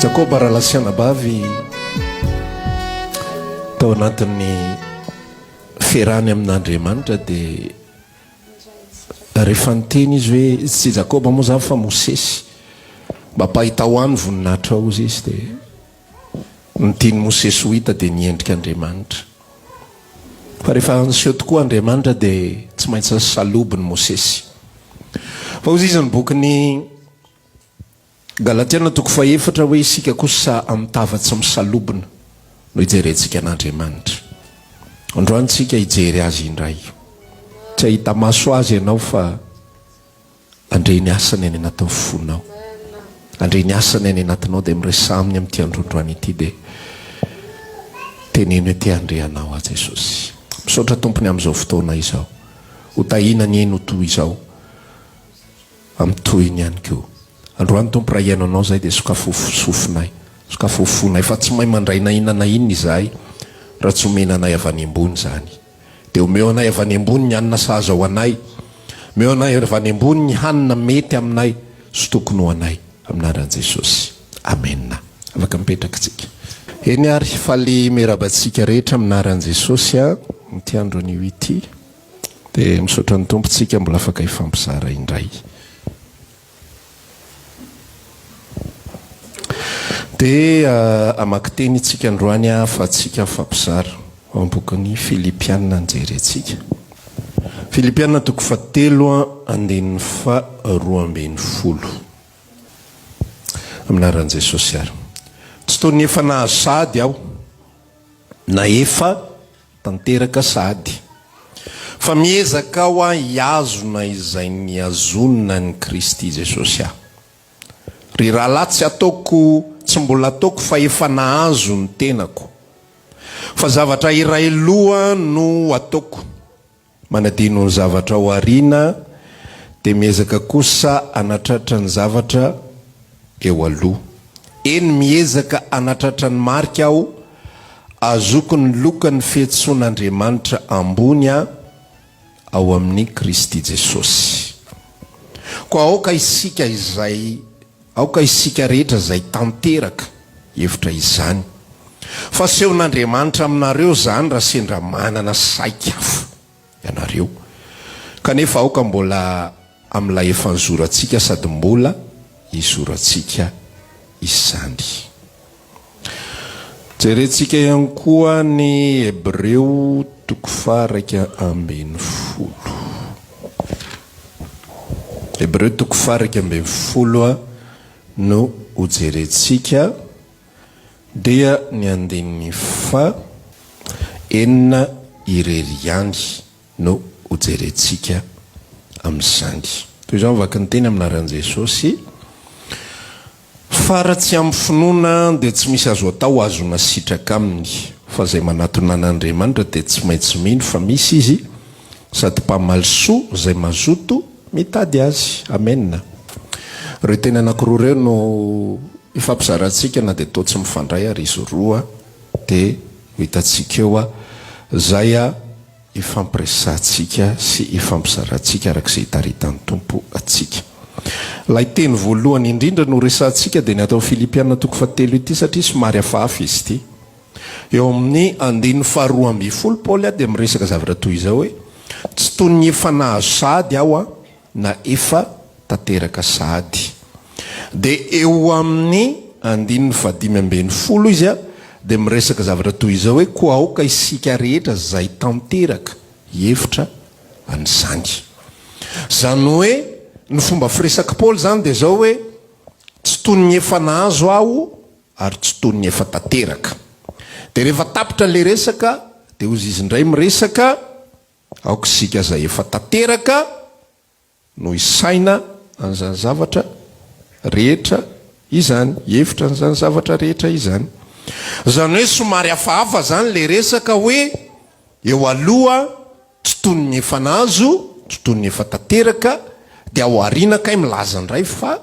Jakoba raha lasiana bavy tao anatin'ny ferany amin'Andriamanitra dia rehefa niteny izy hoe tsy Jakoba moa zany fa Mosesy mba pahita ho any voninahitra ao izy dia nitiany Mosesy ho hita dia niendrika Andriamanitra. Fa rehefa niseho tokoa Andriamanitra dia tsy maintsy salobiny Mosesy. Fa ozy izy ny bokin'ny Galatiana toko faefatra hoe isika kosa amitavatry misalobina no hijerentsika an'Andriamanitra. Androany tsika hijery azy indray. Tsy ahita maso azy ianao fa andre ny asany any anatin'ny fonao. Andre ny asany any anatinao dia miresa aminy amin'ity androndroany ity dia teneny hoe te andreanao a Jesosy. Misaotra tompony amin'izao fotoana izao. Ho tahinany eny ho toy izao amin'toyny ihany koa. Androany tompo raha iaino anao zay dia sokafofonay, sokafofonay fa tsy mahay mandray na inona na inona izahay raha tsy omena anay avy any ambony zany. Dia omeo anay avy any ambony ny hanina sahaza ho anay, omeo anay avy any ambony ny hanina mety aminay sy tokony ho anay amin'anaran'i Jesosy. Amen. Afaka mipetraka tsika. Eny ary faly merabantsika rehetra amin'anaran'i Jesosy n'ity andro an'io ity dia misaotra ny tompontsika mbola afaka hifampizara indray. Dia amaky teny itsika androany fa tsika fampizara ao am-bokin'ny Filipianina nijerentsika. Filipianina toko 7:12 amin'anaran'i Jesosy ary. Tsy toy ny efa nahazo sady aho na efa tanteraka sady, fa miezaka aho hiazona izay niazonina ny Kristy Jesosy aho. Ry rahalahy tsy ataoko, tsy mbola ataoko fa efa nahazo ny tenako, fa zavatra iray loha no ataoko, manadino ny zavatra ao aoriana dia miezaka kosa anatratra ny zavatra eo aloha. Eny miezaka anatratra ny marika aho, azoko ny lokan'ny fihetsoan'Andriamanitra ambony ao amin'ny Kristy Jesosy. Koa aoka isika izay, aoka isika rehetra izay tanteraka hevitra izany, fa sehon'Andriamanitra aminareo zany raha sendra manana saika hafa ianareo. Kanefa aoka mbola amin'ilay efa nizorantsika sady mbola hizorantsika izany. Jerentsika ihany koa ny Hebreo toko 1:12. Hebreo toko 1:12 no ujerentsika dia ny andin'ny 4 ireriany no ujerentsika amin'izany. Toy izao mivaka ny teny amin'anaran'i Jesosy. Fa raha tsy amin'ny finoana dia tsy misy azo atao azona sitraka aminy, fa zay manatona an'Andriamanitra dia tsy maintsy mino fa misy izy, sady mpamalisoa zay mazoto mitady azy. Amen. Reo teny anankiroa reo no ifampizarantsika na dia toa tsy mifandray ary izy roa dia hitatsika eo zay ifampiresantsika sy ifampizarantsika arak'izay hitaritan'ny tompo atsika. Lay teny voalohany indrindra no resantsika dia ny atao Filipianina toko 7 ity satria somary hafahafa izy ity. Eo amin'ny 2:12 Paoly dia miresaka zavatra toy izao hoe tsy toy ny efa nahazo sady aho na efa tanteraka sady. Dia eo amin'ny 2:15 izy dia miresaka zavatra toy izao hoe koa aoka isika rehetra zay tanteraka hevitra an'izany. Zany hoe ny fomba firesaka Paoly zany dia zao hoe tsy toy ny efa nahazo aho ary tsy toy ny efa tanteraka. Dia rehefa tapitra le resaka dia ozy izy indray miresaka aoka isika zay efa tanteraka no isaina an'izany zavatra rehetra izany, hevitra an'izany zavatra rehetra izany. Zany hoe somary hafahafa zany le resaka hoe eo aloha tsy toy ny efa nahazo, tsy toy ny efa tanteraka, dia ao aoriana kay milaza indray fa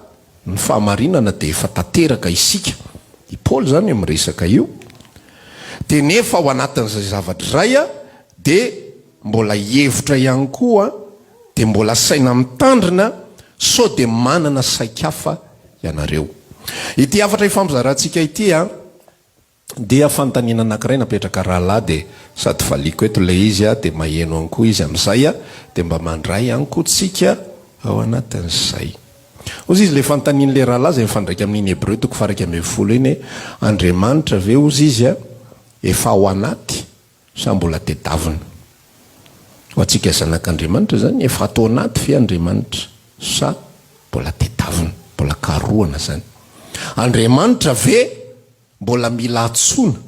ny fahamarinana dia efa tanteraka isika. I Paoly zany eo miresaka io. Dia nefa ao anatin'izay zavatra izay dia mbola hevitra ihany koa dia mbola saina mitandrina sao dia manana saika hafa ianareo. ity afatra ifampizarantsika ity a dia fantanina anankiray napetraka rahalahy de sady valiko eto le izy a de maheno any koa izy am'izay a de mba mandray any koa tsika ao anatin'izay ozy izy le fantanin'le rahalahy zay mifandraika amin'iny hebreu toko faraky amby folo iny andriamanitra ve ozy izy a efa ao anaty sa mbola tedavina ho atsika zanak'andriamanitra zany efa atao anaty fe andriamanitra sa mbola tedavina mbola karoana zany andriamanitra ve mbola mila atsona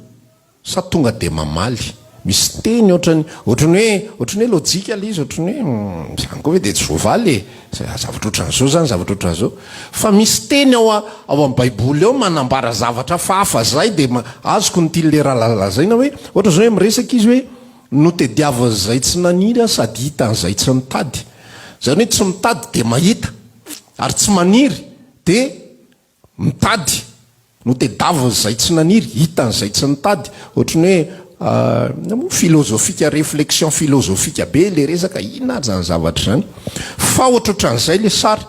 sa tonga de mamaly misy teny ohatrany hoe lojika le izy ohatrany hoe zany koa hoe de tsy voavaly zavatra ohatran'izao zany zavatra ohatran'izao fa misy teny ao amin'ny baiboly ao manambara zavatra fahafa zay de azoko nytily le raha lazaina hoe ohatra zao hoe miresaka izy hoe no tediavana zay tsy naniry sady hita an'izay tsy mitady zany hoe tsy mitady de mahita ary tsy maniry de mitady no tedavana zay tsy naniry hita an'izay tsy nitady ohatrany hoe filozofika réflexion filozofika be le resaka ina zany zavatra zany fa ohatrohatran'izay le sary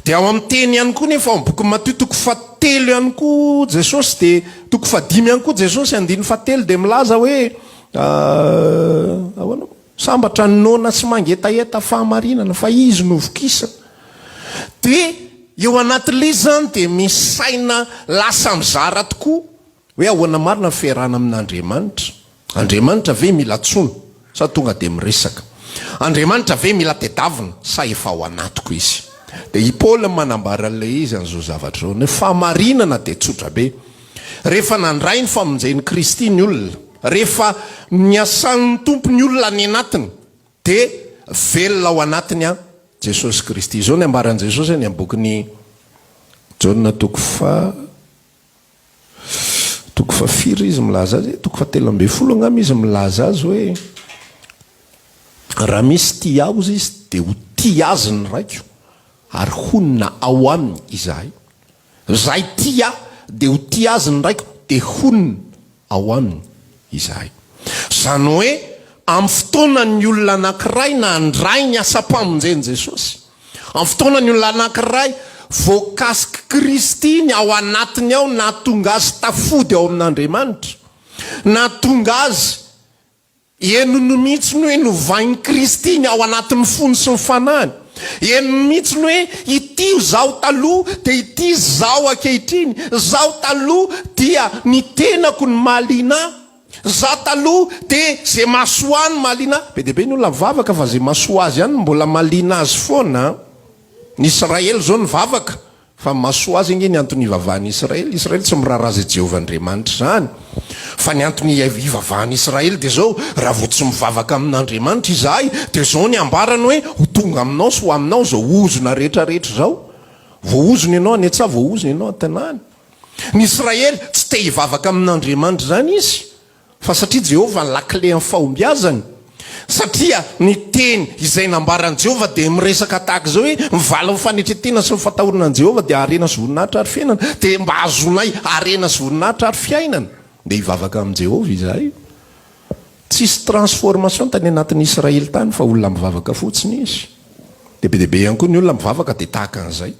de ao amin'ny teny ihany koa nefa ao boky Matthieu toko fatelo ihany koa Jesosy de toko fadimy ihany koa Jesosy andiny fatelo de milaza hoe ahoana sambatra nona sy mangetaeta fahamarinana fa izy novokisa de eo anatin'le zany de misaina lasa mizara tokoa hoe ahoana marina fiarana amin'andriamanitra andriamanitra ve mila tsona sa tonga de miresaka andriamanitra ve mila tedavina sa efa ao anatiko izy de i Paul manambara le izy an'izao zavatra zao ny fahamarinana de tsotra be rehefa nandray ny famonjeny Kristy ny olona rehefa miasan'ny tompo ny olona ny anatiny de velona ao anatiny a Jesosy Kristy zao ny ambaran Jesosy ny ambokiny Jauna toko fafiry izy milaza azy toko fatelo amby folo angamba izy milaza azy hoe raha misy tia aho izy de ho tia azy ny raiko ary honina ao aminy izahay zahay tia de ho tia azy ny raiko de honina ao aminy izahay zany hoe amin'ny fotoana ny olona anankiray na andray ny asa-pamonjeny Jesosy amin'ny fotoana ny olona anankiray voakasiky Kristy ny ao anatiny ao na tonga azy tafody ao amin'Andriamanitra na tonga azy enono mihitsy ny hoe novainy Kristy ny ao anatin'ny fony sy ny fanahiny enono mihitsy ny hoe ity zaho taloha de ity zaho ankehitriny zaho taloha dia ny tenako ny mahaliana za taloha de zay masoany mahaliana be de be ny olona mivavaka fa zay masoa azy ihany mbola mahaliana azy foana ny Israely zao nivavaka fa masoa azy nge ny antony ivavahany Israely tsy miraraza Jehovah Andriamanitra zany fa ny antony ivavahany Israely de zao raha vo tsy mivavaka amin'Andriamanitra izahay de zao ny ambarany hoe ho tonga aminao sy ho aminao zao ozona rehetrarehetra zao voozony ianao any atsa voozony ianao an-tanàny ny Israely tsy te hivavaka amin'Andriamanitra zany izy fa satria Jehovah ny lakile amin'ny fahombiazany satria ny teny izay nambaran Jehovah de miresaka tahaka zao hoe mivala fanetretena sy nyfatahorana Jehovah de arena sy voninahitra ary fiainana de mba azonay arena sy voninahitra ary fiainana de hivavaka amin'ny Jehovah izahay tsisy transformation tany anatin'ny Israely tany fa olona mivavaka fotsiny izy de be ihany koa ny olona mivavaka de tahaka an'izay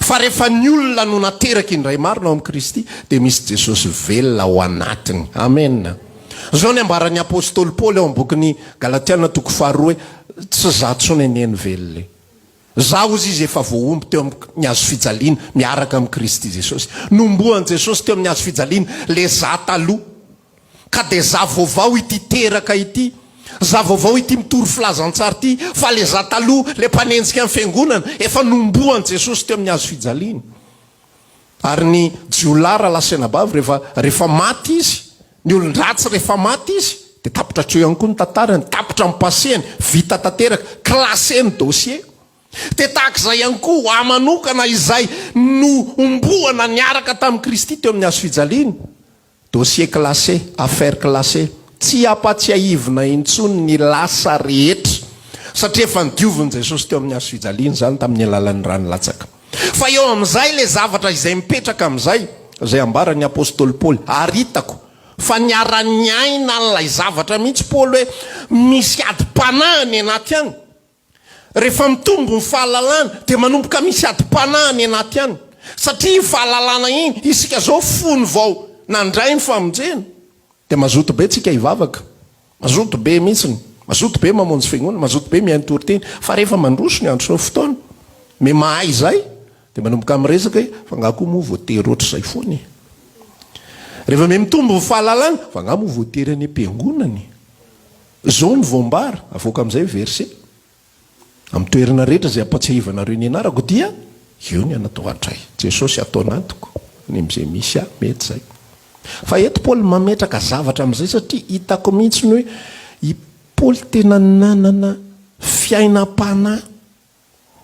fa rehefa ny olona no nateraka indray marina ao amin'ny Kristy de misy Jesosy velona ao anatiny amen zao ny ambaran'ny apôstôly Paul ao ambokiny Galatiana toko faharoa hoe tsy za tsony eneny velona za ozy izy efa voaomby teo amin'ny hazo fijaliana miaraka amin'ny Kristy Jesosy nomboan Jesosy teo amin'ny hazo fijaliana le za taloha ka de za vaovao ity teraka ity za vaovao ity mitory filazantsara ity fa le za taloha le mpanenjika amin'ny fiangonana efa nomboan Jesosy teo amin'ny hazo fijaliana ary ny jiolara lasenabavy rehefa maty izy ny olon-dratsy rehefa maty izy de tapitra treo ihany koa ny tantarany tapitra mipasehany vita tanteraka klaseny dossier de tahak'izay ihany koa amanokana izay no omboana niaraka tamin'ny Kristy teo amin'ny hazo fijaliana dossier classé affaire classé tsy apatsiahivina intsony ny lasa rehetra satria efa nidioviny Jesosy teo amin'ny hazo fijaliana zany tamin'ny alalan'ny ranolatsaka fa eo amin'izay le zavatra izay mipetraka amin'izay zay ambarany apôstôly Paul aritako fa niara-ny aina n'lay zavatra mihitsy Paul hoe misy adi-panahany anaty any rehefa mitombo ny fahalalana de manomboka misy adi-panahany anaty any satria fahalalana iny isika zao fony vao nandray ny famonjena de mazoto be tsika ivavaka, mazoto be mihitsiny, mazoto be mamonjy fiangonana, mazoto be mihaino toriteny, fa rehefa mandroso ny andro sy fotoana me mahay zay de manomboka am'resaka fa ngako moa voatery ohatr'izay foany. Rehefa me mitombo fahalalana fa nga moa voatery any am-piangonany. Zao ny voambara avoaka am'izay verset amin'ny toerana rehetra zay ampatsiahivanareo ny anarako dia io ny anatao atray Jesosy atao anatoko ny am'izay misy mety zay. Fa eto Paoly mametraka zavatra am'izay satria hitako mihitsy ny hoe i Paoly tena nanana fiainam-panahy,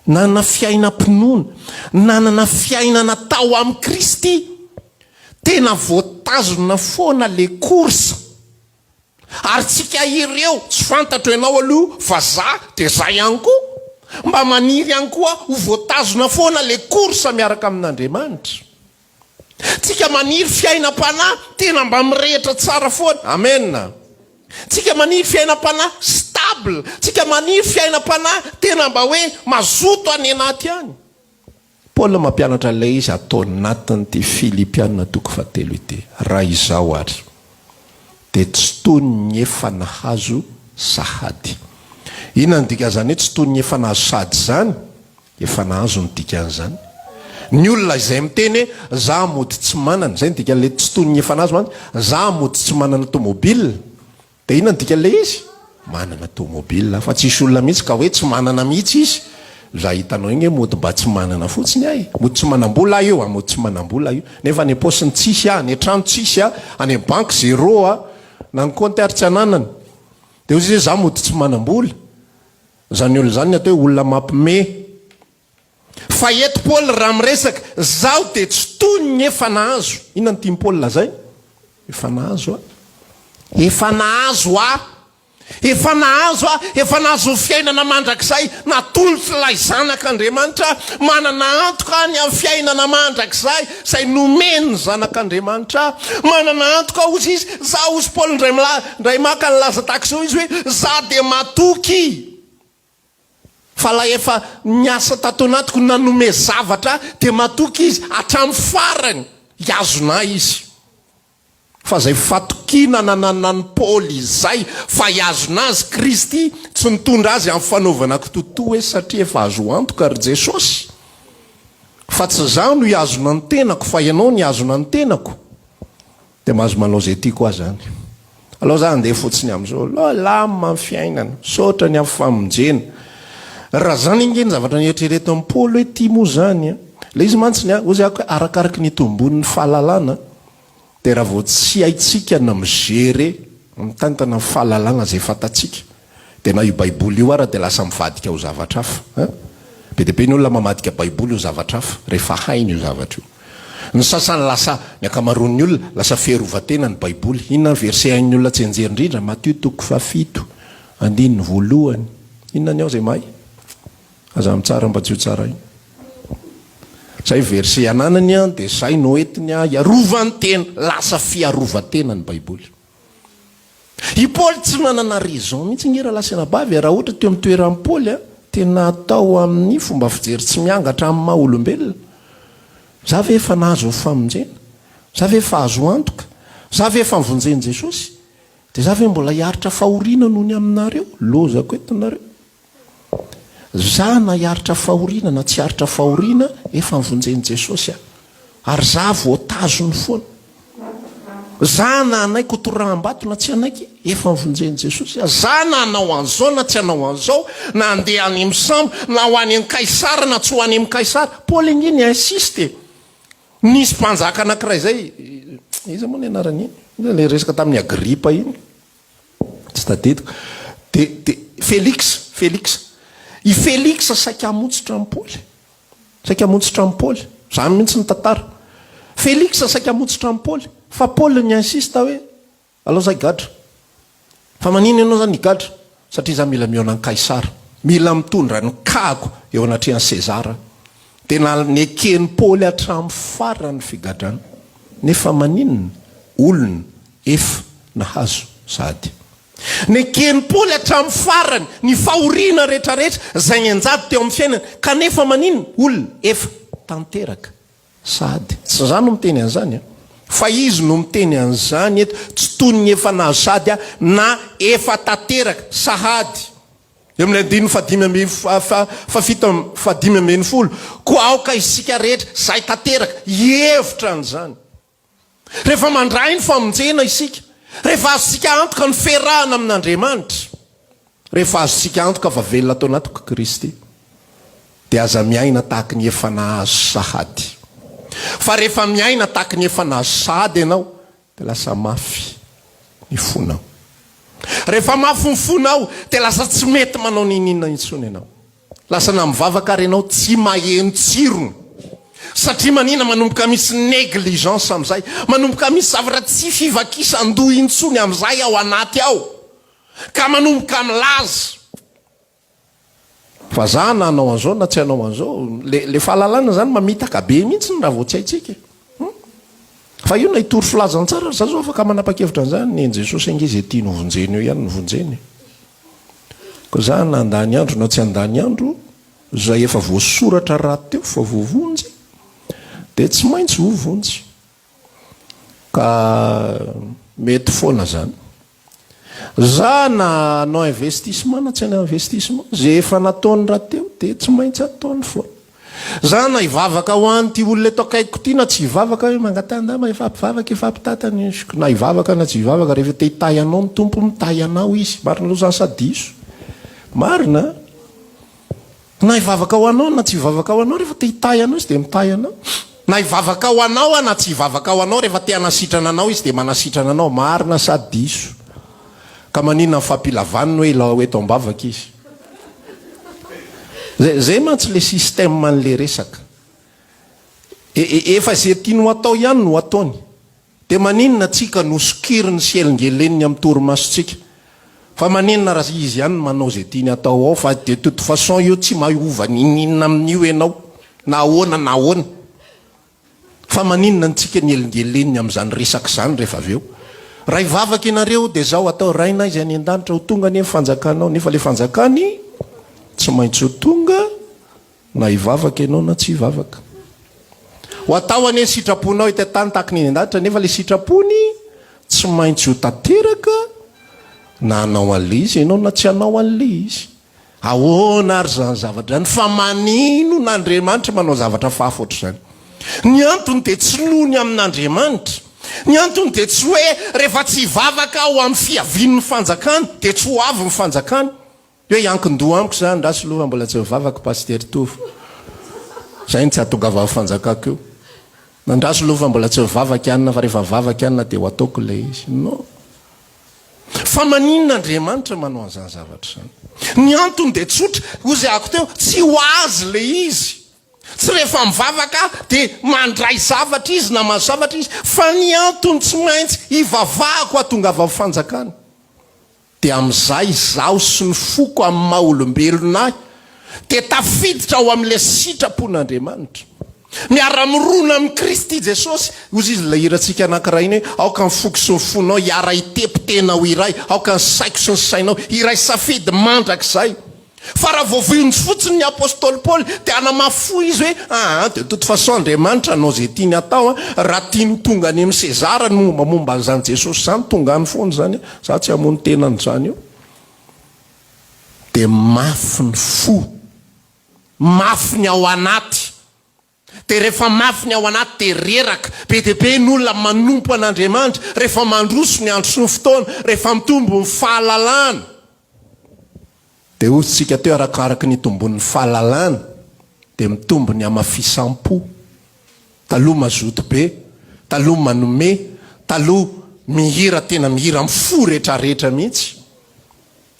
nanana fiainam-pinoana, nanana fiainana tao amin'ny Kristy. Tena voatazona foana le korsa. Ary tsika ireo tsy fantatro ianao aloha fa za de zay ihany koa mba maniry ihany koa ho voatazona foana le korsa miaraka amin'Andriamanitra. Tsika maniry fiainam-panahy tena mba mirehitra tsara foana. Amen. Tsika maniry fiainam-panahy stable, tsika maniry fiainam-panahy tena mba hoe mazoto any anaty any. Paul mampianatra ilay izy atao natiny ty Filipianina toko 7 ity. Raha izao ary de tsy toy ny efa nahazo sahady. Inona ny dikazany hoe tsy toy ny efa nahazo sahady zany? Efa nahazo ny dikan'izany. Ny olona izay miteny za mody tsy manana, zay ny dikan'le tsy toy ny efa nahazo man, za mody tsy manana tomobile. De inona ny dikan'le izy? Manana tomobile, fa tsisy olona mihitsy ka hoe tsy manana mihitsy izy. Za hitanao igny mody mba tsy manana fotsiny ay, mody tsy manam-bola io, mody tsy manam-bola io. Nefa any posiny tsisy any trano tsisy any banque zéro na ny compte tsy ananany. De ozy za mody tsy manam-bola. Zany olona zany atao hoe olona mampime. Fa eto Paul raha miresaka zao de tsy toy ny efa nahazo. Inona ny tiany Paul lazay? Efa nahazo efa nahazo efa nahazo efa nahazo fiainana mandrakizay natolotsy lay zanak'Andriamanitra, manana antoka ny amin'ny fiainana mandrakizay zay nomeny zanak'Andriamanitra, manana antoka ozy izy. Za ozy Paul ndray maka ny laza takizao izy hoe za de matoky. Fa la efa niasa tato anatiko nanome zavatra de matoky izy hatramin'ny farany iazona izy. Fa zay fatokina nanana ny Paoly izay fa iazona azy Kristy tsy nitondra azy amin'ny fanaovana kitoto hoe satria efa azo antoka ry Jesosy. Fa tsy za no iazona ny tenako fa ianao ny iazona ny tenako. De mahazo manao zay ty koa zany. Alao za andeha fotsiny am'izao lama fiainana sotra ny amin'ny famonjena. Raha zany ingeny zavatra nieritrereto amin'ny Paoly hoe ty moa zany le izy mantsiny ozy ako arakaraky ny tombon'ny fahalalana. De raha vao tsy haitsika na mijery mitantana ny fahalalana zay fatatsika de na io baiboly io ara de lasa mivadika ho zavatra hafa. Be de be ny olona mamadika baiboly ho zavatra hafa rehefa hainy io zavatra io. Ny sasany lasa ny akamaroan'ny olona lasa fiarovatena ny baiboly. Inona ny verset hain'ny olona tsy enjery indrindra? Mateo 7:1. Inona ny ao zay mahay? Aza mitsara mba tsy ho tsara iny. Zay verset ananany de zay no entiny iarovany tena, lasa fiarovatena ny baiboly. I Paul tsy nanana raison mihitsy ny raha lasa nabavy raha ohatra teo amin'ny toeran'ny Paul tena atao amin'ny fomba fijery tsy miangatra amin'ny maha olombelona. Za ve efa nahazo famonjena? Za ve efa azo antoka? Za ve efa mivonjeny Jesosy? De za ve mbola hiaritra fahoriana noho ny aminareo? Lozako eto nareo. Za na hiaritra fahoriana na tsy hiaritra fahoriana efa mivonjeny Jesosy ary za voatazony foana. Za na anaiky hotoraham-bato na tsy anaiky efa mivonjeny Jesosy. Za na anao an'izao na tsy anao an'izao, na andeha any amin'ny sambo na ho any amin'ny Kaisara na tsy ho any amin'ny Kaisara. Paul ingeny insiste. Nisy mpanjaka anankiray zay, iza moa ny anarany iny? Le resaka tamin'ny Agripa iny. Tsy tadidiko. De Félix. I Félix saika hamotsitra amin'ny Paoly. Saika hamotsitra amin'ny Paoly. Zany mihitsy ny tantara. Félix saika hamotsitra amin'ny Paoly. Fa Paoly ny insista hoe alao zay gadra. Fa manino ianao zany gadra? Satria za mila miona ny Kaisara. Mila mitondra ny kako eo anatrehan'ny Sezara. Tena nekeny Paoly hatramin'ny farany figadrana. Nefa maninona? Olona efa nahazo sahady. Nekeny Paoly hatramin'ny farany ny fahoriana rehetrarehetra zay nyanjady teo amin'ny fiainana. Kanefa maninona? Olona efa tanteraka sady tsy za no miteny an'izany a fa izy no miteny an'izany eto tsy tony efa nazo sady a na efa tanteraka sahady eo amin'ny andiny fadimy ambin'ny folo koa aoka isika rehetra zay tanteraka hevitra an'izany rehefa mandray ny famonjena isika rehefa azosika antoka ny ferahana amin'Andriamanitra rehefa azosika antoka fa velona tao anatoko Kristy dia aza miaina tahaka ny efa nahazo sahady fa rehefa miaina tahaka ny efa nahazo sahady ianao dia lasa mafy ny fonao rehefa mafy ny fonao dia lasa tsy mety manao ninina intsony ianao lasa na mivavaka ary ianao tsy maheno tsirony satria manina manomboka misy négligence amin'izay manomboka misy zavatra tsy fivakisan-doha intsony amin'izay ao anaty ao ka manomboka milaza fa za nanao an'izao na tsy anao an'izao le fahalalana zany mamitaka be mihitsy ny raha vao tsy haitsika fa io na hitory filazany tsara za zao afaka manapa-kevitra an'izany ny Jesosy ange izay tia novonjeny eo ihany novonjeny ko za na andany andro na tsy andany andro zay efa voasoratra raha teo fa voavonjy dia tsy maintsy vovonjy ka mety foana zany za na anao investissement na tsy ana investissement zay efa nataony raha teo dia tsy maintsy ataony foana za na hivavaka ho any ty olona eto akaiko ty na tsy hivavaka hoe mangatandama efa mpivavaka efa mpitatany na hivavaka na tsy hivavaka rehefa te hitay anao ny tompo mitay anao izy marina lo zany sadiso marina na hivavaka ho anao na tsy hivavaka ho anao rehefa te hitay anao izy dia mitay anao na hivavaka ho anao na tsy hivavaka ho anao rehefa te hanasitrana anao izy dia manasitrana anao marina sadiso ka maninona ny fampilavaniny hoe la hoe tao ambavaka izy zay mantsy le système an'le resaka efa zay tiany ho atao ihany no ataony dia maninona tsika nosokiriny sy elingeleniny amin'ny torimasontsika fa maninona raha izy ihany manao zay tiany atao ao fa de toute façon io tsy mahova ninina amin'io ianao na ahoana na ahoana fa maninona ntsika ny elingeleniny amin'izany resaka zany rehefa avy eo raha hivavaka ianareo dia zao atao raina izy any an-danitra ho tonga ny fanjakanao nefa le fanjakany tsy maintsy ho tonga na hivavaka ianao na tsy hivavaka ho atao ane sitraponao itatany tahaka ny an-danitra nefa le sitrapony tsy maintsy ho tanteraka na anao an'le izy ianao na tsy anao an'le izy ahoana ary zany zavatra zany fa manino n'Andriamanitra manao zavatra fahafoatra zany ny antony dia tsy lony amin'Andriamanitra ny antony dia tsy hoe rehefa tsy hivavaka ao amin'ny fiavin'ny fanjakany dia tsy ho avy ny fanjakany hoe ankin-doha amiko zany rasy lova mbola tsy hivavaka paster tovo zay ny tsy hatongava fanjakako io nandraso lova mbola tsy hivavaka anina fa rehefa vavaka anina dia ho ataoko ilay izy no fa maninon'Andriamanitra manao an'izany zavatra zany ny antony dia tsotra ozay ako teo tsy ho azy le izy tsy rehefa mivavaka dia mandray zavatra izy na mahazo zavatra izy fa ny antony tsy maintsy hivavahako hatongava fanjakany dia amin'izay zaho sy ny foko amin'ny maha olombelonay dia tafiditra ao amin'ilay sitrapon'Andriamanitra miara-mirona amin'ny Kristy Jesosy ozy izy ilay hirantsika anankiray iny hoe aoka ny foko sy ny fonao hiara hitepitenao iray aoka ny saiko sy ny sainao iray safidy mandrakizay fa raha voavonjy fotsiny ny apôstôly Paoly dia anamafo izy hoe de toute façon Andriamanitra anao zay tiany atao raha tiany tonga any amin'ny Sezara ny mombamomba an'izany Jesosy zany tonga any foana zany za tsy hamono tenany zany io dia mafy ny fo mafy ny ao anaty dia rehefa mafy ny ao anaty dia reraka be dia be ny olona manompo an'Andriamanitra rehefa mandroso ny andro sy ny fotoana rehefa mitombo ny fahalalana dia ozytsika teo arakaraka ny tombon'ny fahalalana dia mitombo ny amafisam-po taloha mazoto be taloha manome taloha mihira tena mihira mifo rehetrarehetra mihitsy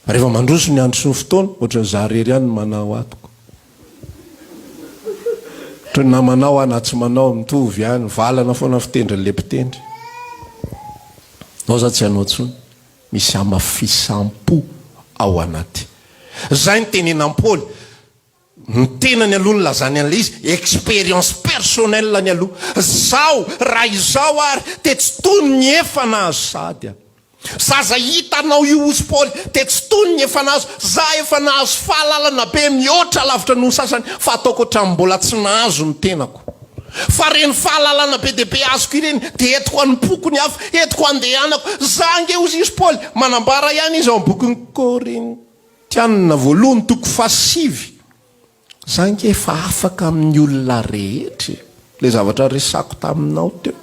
rehefa mandroso ny andro sy ny fotoana ohatran'ny zarery ihany manao atoko ohatry na manao ana tsy manao mitovy ihany valana foana fitendrin'le mpitendry ao za tsy hanao tsony misy amafisam-po ao anaty zay ny tenenan'i Paoly ny tenany aloha ny lazany an'le izy expérience personnelle ny aloha zao raha izao ary dia tsy tony ny efa nahazo sady a zaza hitanao io ozy Paoly dia tsy tony ny efa nahazo za efa nahazo fahalalana be mihoatra lavitra noho ny sasany fa ataoko ohatran'ny mbola tsy nahazo ny tenako fa reny fahalalana be deabe azoko ireny dia etiko an'ny pokony hafa etiko andehanako zange ozy izy Paoly manambara ihany izy ao amin'ny bokyny Korintianina voalohany toko 7 zange efa afaka amin'ny olona rehetra le zavatra resako taminao teo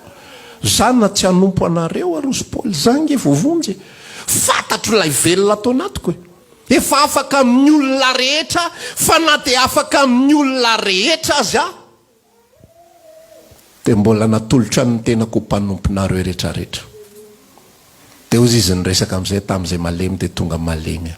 zana tsy hanompo anareo arozy Paoly zange vovonjy fantatro ilay velona atao anatiko efa afaka amin'ny olona rehetra fa na dia afaka amin'ny olona rehetra azy dia mbola natolotra ny tenako mpanomponareo rehetrarehetra dia ozy izy nyresaka amin'izay tamin'izay malemy dia tonga malemy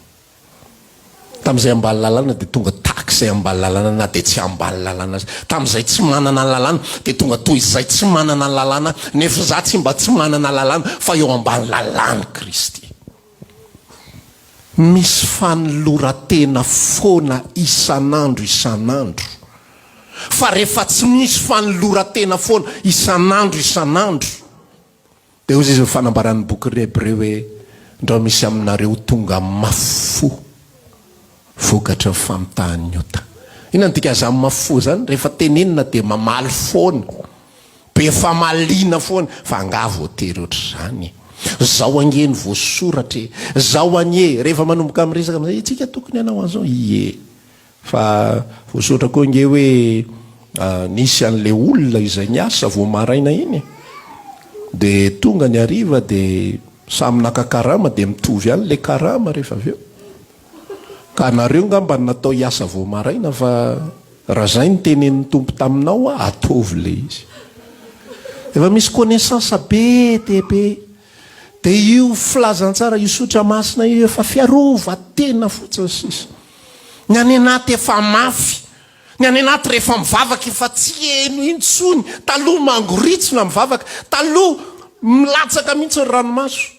tamin'izay ambany lalàna dia tonga takizay ambany lalàna na dia tsy ambany lalàna azy tamin'izay tsy manana lalàna dia tonga toy izay tsy manana lalàna nefa za tsy mba tsy manana lalàna fa eo ambany lalàna Kristy misy fanolora-tena foana isan'andro fa rehefa tsy misy fanolora-tena foana isan'andro dia ozy izy fanambaran'ny boky Hebreo hoe ndao misy aminareo tonga mafo vokatra ny famitahan'ny ota inona dika za mafo zany rehefa tenenina dia mamaly foana be famaliana foana fa angavo tery ohatr'izany zao angeny voasoratra zao anye rehefa manomboka amin'ny resaka amin'izay itsika tokony anao an'izao fa voasoratra koa nge hoe nisy an'le olona izay niasa vao maraina iny dia tonga ny ariva dia samy naka karama dia mitovy ihany le karama rehefa avy eo ka anareo ngamba natao hiasa vao maraina fa raha zay ny tenenin'ny tompo taminao atovy le izy efa misy connaissance be deabe dia io filazantsara io sotra masina io efa fiarova tena fotsiny sisa ny any anaty efa mafy ny any anaty rehefa mivavaka efa tsy eno intsony taloha mangoritsona mivavaka taloha milatsaka mihitsy ny ranomaso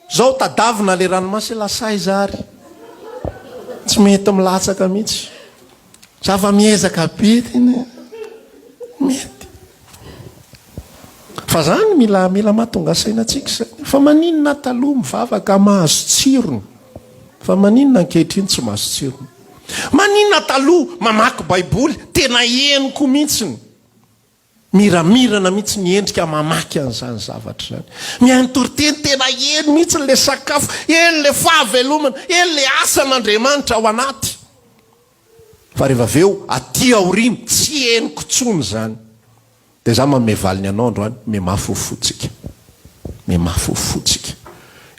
zao tadavina le ranomaso lasay zary tsy mety milatsaka mihitsy zava miezaka be tena mety fa zany mila mahatonga sainatsika zany fa maninona taloha mivavaka mahazo tsirony fa maninona ankehitriny tsy mahazo tsirony maninona taloha mamaky baiboly tena henoko mihitsiny miramirana mihitsy ny endrika mamaky an'izany zavatra zany mihaino Toriteny tena heno mihitsy le sakafo eny le fahavelomana eny le asan'Andriamanitra ao anaty fa rehefa aveo aty aoriny tsy henoko tsony zany dia za mamevaliny anao androany memafofotsika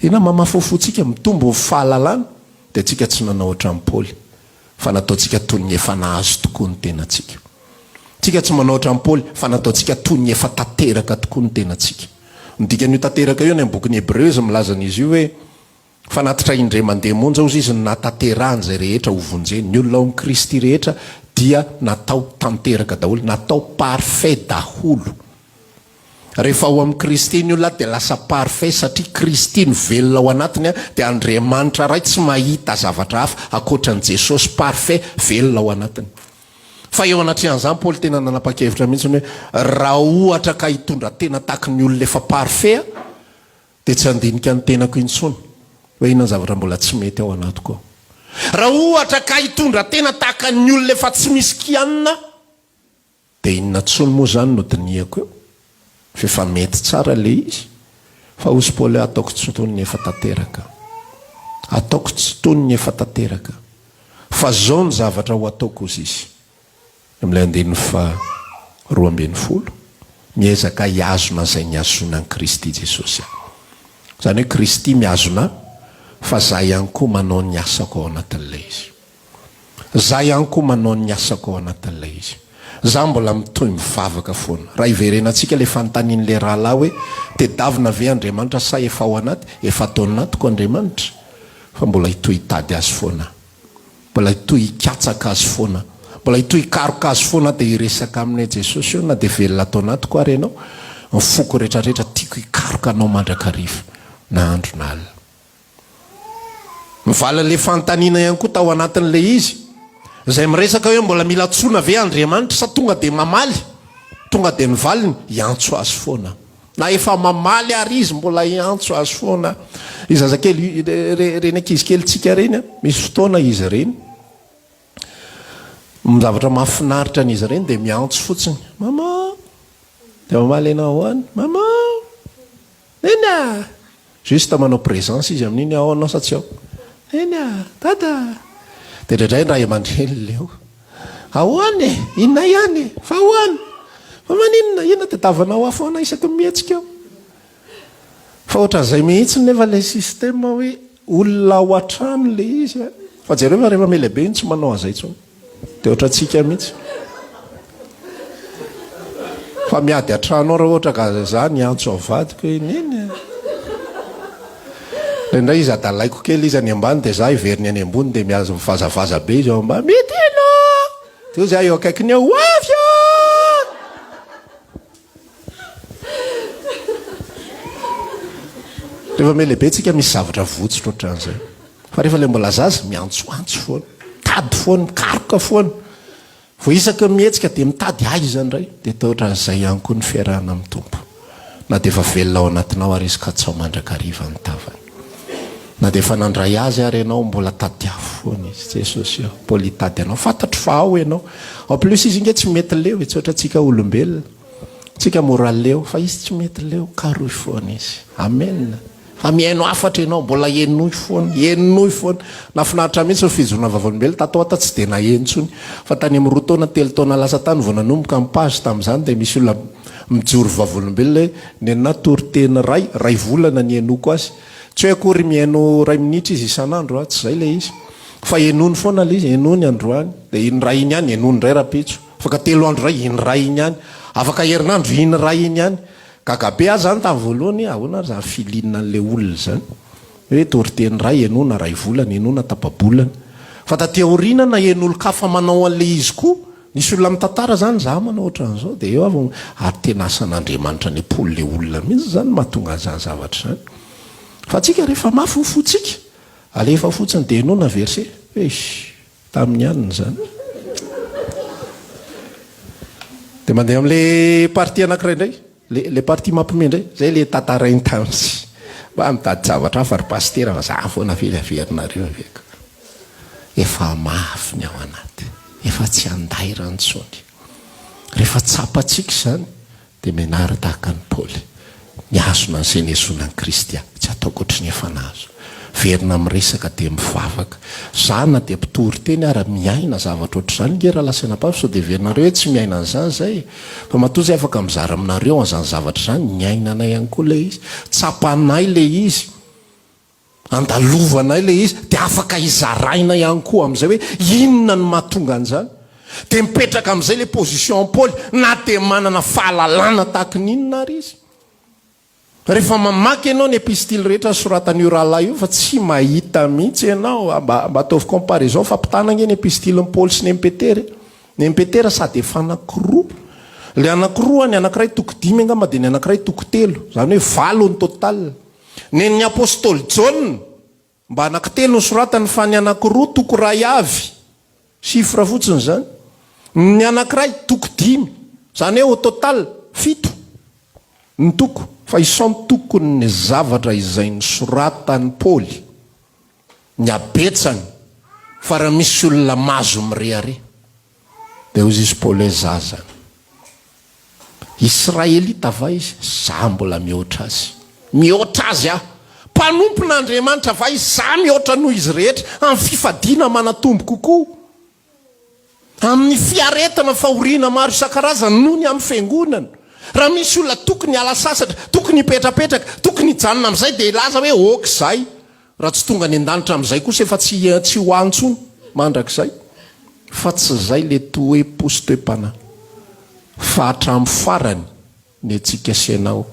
ina mamafofotsika mitombo fahalalana dia tsika tsy nanao ohatran'ny Paoly fa nataontsika toy ny efa nahazo tokoa ny tenantsika tsika tsy manao ohatran'ny Paoly fa nataontsika toy ny efa tanteraka tokoa ny tenantsika nidikan'io tanteraka io ny ambokin'ny Hebreo izy milazan'izy io hoe fanatitra indray mandeha monja ozy izy natanterahany zay rehetra hovonjeny ny olona ao amin'ny Kristy rehetra dia natao tanteraka daholo natao parfait daholo rehefa ao amin'ny Kristy ny olona dia lasa parfait satria Kristy ny velona ao anatiny dia Andriamanitra ray tsy mahita zavatra hafa akoatran'i Jesosy parfait velona ao anatiny fa eo anatrehan'izany Paoly tena nanapa-kevitra mihitsy hoe raha ohatra ka hitondra tena tahaka ny olona efa parfait dia tsy handinika ny tenako intsony hoe inona ny zavatra mbola tsy mety ao anatiko raha ohatra ka hitondra tena tahaka ny olona efa tsy misy kianina dia inona tsony moa zany no diniako eo fa efa mety tsara le izy fa ozy Paoly ataoko tsy tony ny efa tanteraka fa zao ny zavatra ho ataoko ozy izy amin'ilay andininy fa 12 miezaka hiazona zay niazona ny Kristy Jesosy zany hoe Kristy miazona fa za ihany koa manao ny asako ao anatin'ilay izy za mbola mitoy mivavaka foana raha iverenantsika le fanontanian'le rahalahy hoe tedavina ve Andriamanitra sa efa ao anaty efa ataony anatiko Andriamanitra fa mbola hitoy hitady azy foana mbola hitoy hikatsaka azy foana mbola hitoy hikaroka azy foana dia hiresaka aminay Jesosy eo na dia velona atao anatiko ary ianao ny foko rehetrarehetra tiako hikaroka anao mandrakariva na andro na alina mivalan'le fanontaniana ihany koa tao anatin'le izy zay miresaka hoe mbola mila tsona ve Andriamanitra sa tonga dia mamaly tonga dia nivaliny hiantso azy foana na efa mamaly ary izy mbola hiantso azy foana izy zazakely reny ankizy kely tsika reny misy fotoana izy reny mizavatra mahafinaritra an'izy reny dia miantso fotsiny mama dia mamaly anao ahoany mama eny a juste manao présence izy amin'iny ao anao sa tsy ao eny a dada dia ndraindray raha aman-dreny leo ahoany e inona ihany e fa ahoany fa maninona ina dia tavanao afoana isaky mihetsika eo fa ohatran'izay mihitsy nefa le système hoe olona ao an-trano le izy a fa jereo fa rehefa melehibe iny tsy manao an'izay tsony dia ohatra antsika mihitsy fa miady an-trano ao raha ohatra ka zany antso avadiko ineny indray izy adalaiko kely izy any ambany dia za iveriny any ambony dia miazo mivazavaza be izy ao ambany mety eno dia za eo akaikiny ao avy rehefa melehibe tsika misy zavatra votsitra ohatran'izay fa rehefa le mbola zaza miantsoantso foana tady foana mikaroka foana vo isaka mihetsika dia mitady aiza ndray dia tao ohatran'izay ihany koa ny fiarahana amin'ny tompo na dia efa velona ao anatinao ary izy ka tsy ao mandrakariva ny tavany na dia efa nandray azy ary ianao mbola tady afo foana izy jesosy ao mbola hitady anao fantatro fa ao ianao en plus izy inge tsy mety leo tsy ohatra tsika olombelona tsika mora leo fa izy tsy mety leo karoy foana izy amen fa mihaino afatra ianao mbola enoy foana nafinaritra mihitsy fijona vavolombelona tatao ata tsy dia nahentsony fa tany amin'ny 2 taona 3 taona lasa tany vao nanomboka mipazy tamin'izany dia misy olona mijoro vavolombelona hoe nenina toriteny ray volana ny enoko azy tsy hoe akory mihaino 2 minitra izy isan'andro a tsy zay le izy fa enony foana le izy enony androany dia iny ray iny ihany enony ray rapitso afaka 3 andro ray iny ray iny ihany afaka herinandro iny ray iny ihany gagabe azy zany tamin'ny voalohany ahoana ary zany filinina an'le olona zany hoe toriteny ray enona ray volana enona tapabolana fa taty aorinana en'olo-kafa manao an'le izy koa nisy olona mitantara zany za manao ohatran'izao dia eo avy ary tena asan'andriamanitra ny apolo le olona mihitsy zany mahatonga azany zavatra zany fa tsika rehefa mafofotsika alefa fotsiny dia enona verset tamin'ny anina zany dia mandeha amin'le parti anankiray indray le parti mampime ndray zay le tantarainy tamin'zy mba mitady zavatra fa ry pastera fa za foana velaverinareo aveka efa mafy ny ao anaty efa tsy anday rantsony rehefa tsapatsika zany dia menary tahaka ny paoly niazona ny senesona ny kristy tsy ataoko ohatry ny efa nazo verina miresaka dia mivavaka zana dia mpitory teny ary miaina zavatra ohatr'izany nge raha lasanapafy sao dia verinareo hoe tsy miaina an'izany zay fa matoa zay afaka mizara aminareo an'izany zavatra zany miainanay ihany koa le izy tsapanay le izy andalovanay le izy dia afaka izaraina ihany koa amin'izay hoe inona ny mahatonga an'izany dia mipetraka amin'izay le position paoly na dia manana fahalalana tahaka ninona ary izy rehefa mamaky ianao ny epistily rehetra soratan'io rahalahy io fa tsy mahita mihitsy ianao mba ataovy comparaison fa mpitanange ny epistily ny paoly sy ny empetera ny empetera sady efa anankiroa le anankiroa ny anankiray toko 5 angamba dia ny anankiray toko 3 zany hoe 7 ny total ny apôstôly John mba anankitelo ny soratany fa ny anankiroa toko ray avy chiffre fotsiny zany ny anankiray toko 5 zany hoe au total 7 ny toko fa isan tokony ny zavatra izay ny soratany paoly ny abetsany fa raha misy olona mazo mirehare dia ozy izy paoly hoe za zany israelita va izy za mbola mihoatra azy mpanompon'andriamanitra va izy za mihoatra noho izy rehetra amin'ny fifadiana manatombo kokoa amin'ny fiaretana fahoriana maro isan-karazany noho ny amin'ny fiangonana raha misy olona tokony ala sasatra tokony hipetrapetraka tokony hijanona amin'izay dia ilaza hoe oka zay raha tsy tonga ny an-danitra amin'izay kosa efa tsy hoantsony mandrak'izay fa tsy zay le to hoe posy toe-pana fa hatramin'ny farany ny atsika sianao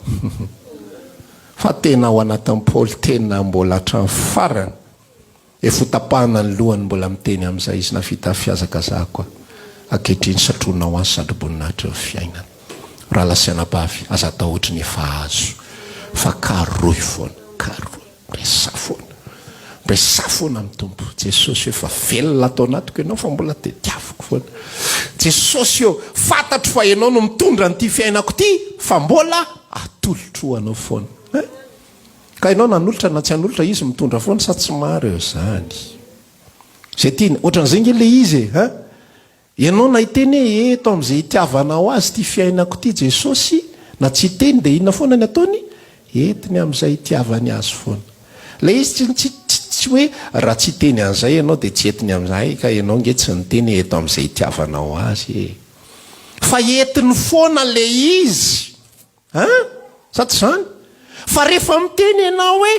fa tena ao anatin'ny paoly tena mbola hatramin'ny farany efotapahana ny lohany mbola miteny amin'izay izy na vita fiazaka za koa akehitriny satronao any sady boninahitra eo fiainana raha lasianapavy aza atao ohatry ny efa azo fa karoy foana resa foana amin'ny tompo jesosy efa velona atao anatiko ianao fa mbola dia tiaviko foana jesosy eo fantatro fa ianao no mitondra nyity fiainako ity fa mbola atolotroanao foana ka ianao nanolotra na tsy hanolotra izy mitondra foana sa tsy maro eo zany zay tiany ohatran'izay nge le izy ianao nahiteny hoe eto amin'izay hitiavanao azy ty fiainako ity jesosy na tsy teny dia inona foana ny ataony entiny amin'izay itiavany azy foana. La izy tsy hoe raha tsy teny an'izay ianao dia tsy entiny amin'izay ka ianao nge tsy nyteny eto amin'izay itiavanao azy fa entiny foana le izy sa tsy zany fa rehefa miteny ianao hoe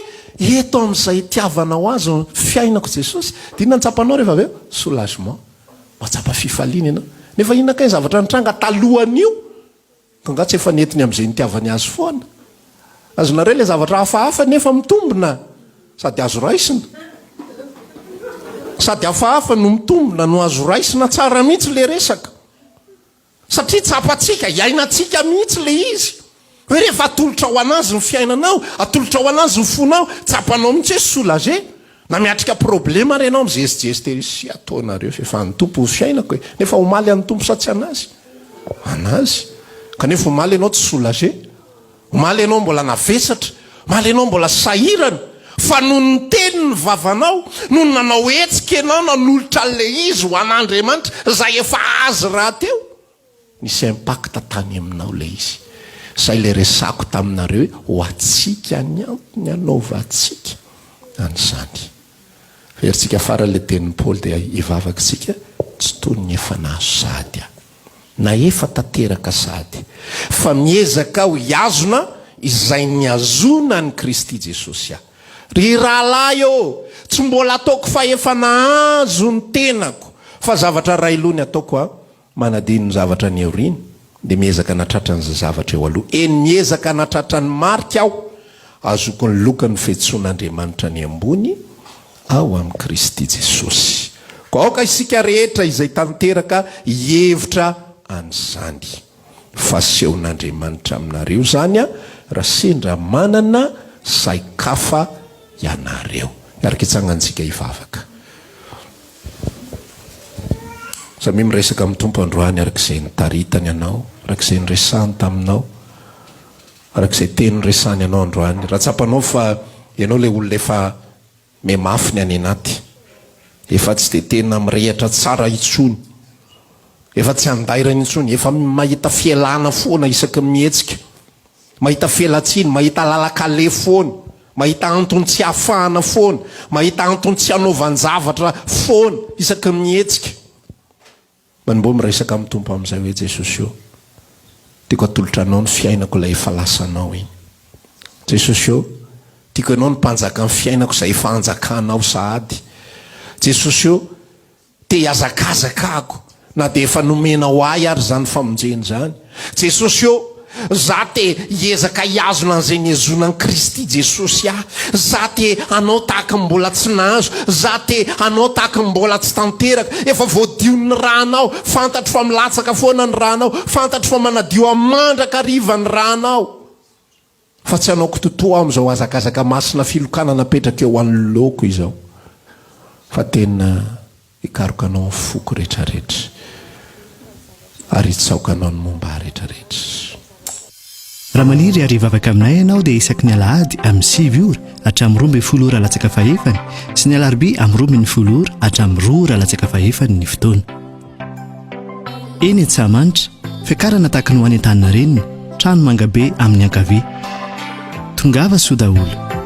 eto amin'izay itiavanao azy fiainako Jesosy dia inona nitsapanao rehefa avy eo soulagement matsapa fifaliana ianao nefa inona kay zavatra nitranga talohan'io tonga tsy efa nentiny amin'izay nitiavany azy foana azonareo le zavatra hafahafa nefa mitombona sady azo raisina sady hafahafa no mitombona no azo raisina tsara mihitsy le resaka satria tsapatsika iainantsika mihitsy le izy hoe rehefa atolotra ho anazy ny fiainanao atolotra ho anazy ny fonao tsapanao mihitsy hoe soulagé na miatrika problema renao mijesyjesy sy ataonareo fefa ny tompo fiainako nefa omaly an'ny tompo sa tsy anazy kanefa omaly ianao tsy soulagé omaly ianao mbola navesatra omaly ianao mbola sahirana fa noho ny teny ny vavanao noho ny nanao hetsika ianao nanolotra le izy ho an'Andriamanitra zay efa azy raha teo nisy impacta tany aminao le izy zay le resako taminareo ho atsika ny antony anaova atsika an'izany veritsika fara le tenin'ny Paoly dia ivavaka tsika tsy toy ny efa nahazo sady na efa tanteraka sady fa miezaka ho hiazona izay niazona ny Kristy Jesosy ry rahalahy tsy mbola ataoko fa efa nahazo ny tenako fa zavatra ray aloha ny ataoko manadino ny zavatra ny aoriny dia miezaka natratra ny zavatra eo aloha miezaka natratra ny marika aho azoko ny lokany fihetson'Andriamanitra ny ambony ao amin'ny Kristy Jesosy ko aoka isika rehetra izay tanteraka hevitra an'izany fasehon'Andriamanitra aminareo zany raha sendra manana saikafa ianareo araka itsangantsika hivavaka samy miresaka amin'ny tompo androany arak'izay nitaritany ianao arak'izay niresany taminao arak'izay teny niresany ianao androany raha tsapanao fa ianao le olona efa memafiny any anaty efa tsy dia tena mirehatra tsara itsony efa tsy andairany itsony efa mahita fialana foana isaky mihetsika mahita fialatsiny mahita lalakale foana mahita antony tsy hafahana foana mahita antony tsy hanaovanjavatra foana isaky mihetsika manimbo miresaka amin'ny tompo amin'izay hoe Jesosy io tiako atolotra anao ny fiainako ilay efa lasanao iny Jesosy io tiako ianao ny mpanjaka ny fiainako izay efa anjakanao sahady Jesosy io te hiazakazakako na dia efa nomenao ahy ary zany famonjeny zany Jesosy io za te hiezaka hiazona an'izay niazona ny Kristy Jesosy za te anao tahaka mbola tsy nahazo za te anao tahaka mbola tsy tanteraka efa voadio ny ranao fantatro fa milatsaka foana ny ranao fantatro fa manadio amandraka riva ny ranao fa tsy anaoko totoa amin'izao azakazaka masina filokana napetraka eo an'ny loko izao fa tena hikaroka anao ny foko rehetrarehetra ary hitsaoka anao ny momba rehetrarehetra raha maniry ary hivavaka aminay ianao dia isaky ny alahady amin'ny 7 ora hatramin'ny 12 ora latsaka fahefany sy ny alarobia amin'ny 12 ora hatramin'ny 2 ora latsaka fahefany ny fotoana eny Antsahamanitra fiakarana tahaka ny ho any an-tanina reniny trano mangabe amin'ny ankavia tongava soa daholo